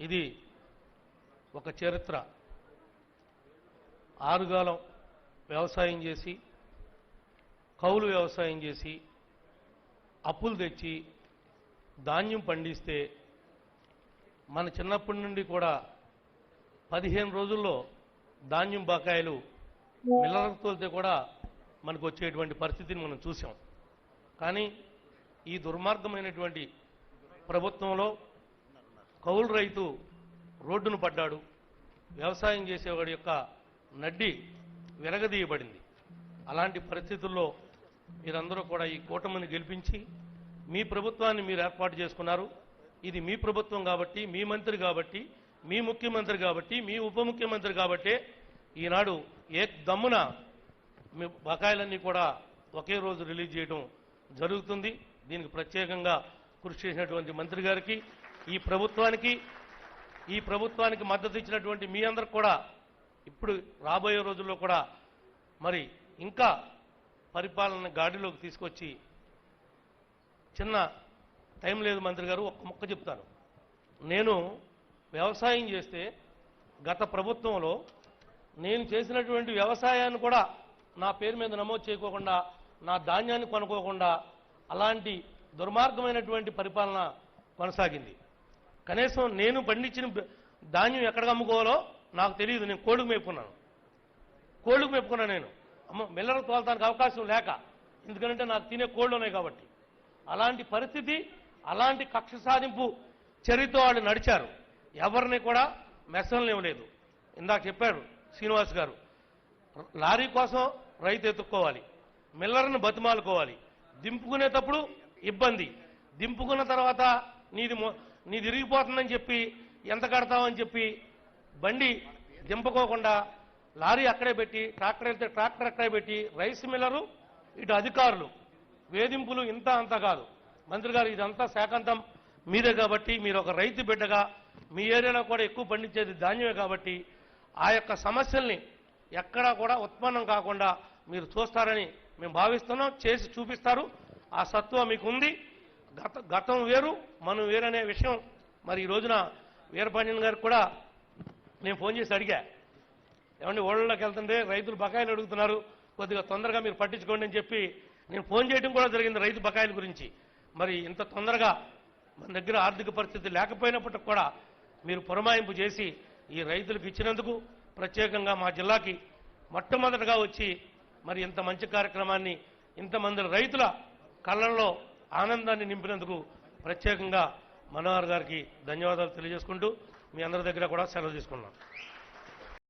ఇది ఒక చరిత్ర. ఆరుగాలం వ్యవసాయం చేసి, కౌలు వ్యవసాయం చేసి, అప్పులు తెచ్చి ధాన్యం పండిస్తే మన చిన్నప్పటి నుండి కూడా 15 రోజుల్లో ధాన్యం బకాయిలు మిల్లర్లకు తోలితే కూడా మనకు వచ్చేటువంటి పరిస్థితిని మనం చూసాం. కానీ ఈ దుర్మార్గమైనటువంటి ప్రభుత్వంలో కౌలు రైతు రోడ్డును పడ్డాడు. వ్యవసాయం చేసేవాడి యొక్క నడ్డి విరగదీయబడింది. అలాంటి పరిస్థితుల్లో మీరందరూ కూడా ఈ కూటమిని గెలిపించి మీ ప్రభుత్వాన్ని మీరు ఏర్పాటు చేసుకున్నారు. ఇది మీ ప్రభుత్వం కాబట్టి, మీ మంత్రి కాబట్టి, మీ ముఖ్యమంత్రి కాబట్టి, మీ ఉప ముఖ్యమంత్రి కాబట్టి ఈనాడు దమ్మున మీ బకాయిలన్నీ కూడా ఒకే రోజు రిలీజ్ చేయడం జరుగుతుంది. దీనికి ప్రత్యేకంగా కృషి చేసినటువంటి మంత్రి గారికి, ఈ ప్రభుత్వానికి మద్దతు ఇచ్చినటువంటి మీ అందరికి కూడా ఇప్పుడు రాబోయే రోజుల్లో కూడా మరి ఇంకా పరిపాలన గాడిలోకి తీసుకొచ్చి, చిన్న టైం లేదు మంత్రి గారు, ఒక్క ముక్క చెప్తాను. నేను వ్యవసాయం చేస్తే గత ప్రభుత్వంలో నేను చేసినటువంటి వ్యవసాయాన్ని కూడా నా పేరు మీద నమోదు చేయకోకుండా, నా ధాన్యాన్ని కొనుక్కోకుండా అలాంటి దుర్మార్గమైనటువంటి పరిపాలన కొనసాగింది. కనీసం నేను పండించిన ధాన్యం ఎక్కడికి అమ్ముకోవాలో నాకు తెలియదు. నేను కోళ్ళకు మేపుకున్నాను నేను. మిల్లర్ తోలటానికి అవకాశం లేక, ఎందుకంటే నాకు తినే కోళ్ళు ఉన్నాయి కాబట్టి. అలాంటి పరిస్థితి, అలాంటి కక్ష సాధింపు చర్యతో వాళ్ళు నడిచారు. ఎవరిని కూడా మెసలు ఇవ్వలేదు. ఇందాక చెప్పారు శ్రీనివాస్ గారు, లారీ కోసం రైతు ఎత్తుక్కోవాలి, మిల్లర్ని బతిమాలుకోవాలి, దింపుకునేటప్పుడు ఇబ్బంది, దింపుకున్న తర్వాత నీది ఇరిగిపోతుందని చెప్పి ఎంత కడతామని చెప్పి బండి దింపుకోకుండా లారీ అక్కడే పెట్టి, ట్రాక్టర్ వెళ్తే ట్రాక్టర్ అక్కడే పెట్టి, రైస్ మిల్లరు ఇటు అధికారులు వేధింపులు ఇంత అంత కాదు. మంత్రి గారు, ఇదంతా శాకంతం మీరే కాబట్టి, మీరు ఒక రైతు బిడ్డగా మీ ఏరియాలో కూడా ఎక్కువ పండించేది ధాన్యమే కాబట్టి ఆ యొక్క సమస్యల్ని ఎక్కడా కూడా ఉత్పన్నం కాకుండా మీరు చూస్తారని మేము భావిస్తున్నాం. చేసి చూపిస్తారు. ఆ సత్వ మీకు ఉంది. గతం వేరు, మనం వేరనే విషయం మరి ఈ రోజున వీరపాండ్యన్ గారికి కూడా నేను ఫోన్ చేసి అడిగా, ఏమంటే ఓళ్ళలోకి వెళ్తుంటే రైతులు బకాయిలు అడుగుతున్నారు, కొద్దిగా తొందరగా మీరు పట్టించుకోండి అని చెప్పి నేను ఫోన్ చేయడం కూడా జరిగింది రైతు బకాయిల గురించి. మరి ఇంత తొందరగా మన దగ్గర ఆర్థిక పరిస్థితి లేకపోయినప్పటికి కూడా మీరు పురమాయింపు చేసి ఈ రైతులకు ఇచ్చినందుకు, ప్రత్యేకంగా మా జిల్లాకి మొట్టమొదటగా వచ్చి మరి ఇంత మంచి కార్యక్రమాన్ని ఇంతమంది రైతుల కళ్ళల్లో ఆనందాన్ని నింపినందుకు ప్రత్యేకంగా మనోహర్ గారికి ధన్యవాదాలు తెలియజేసుకుంటూ మీ అందరి దగ్గర కూడా సెలవు తీసుకున్నాం.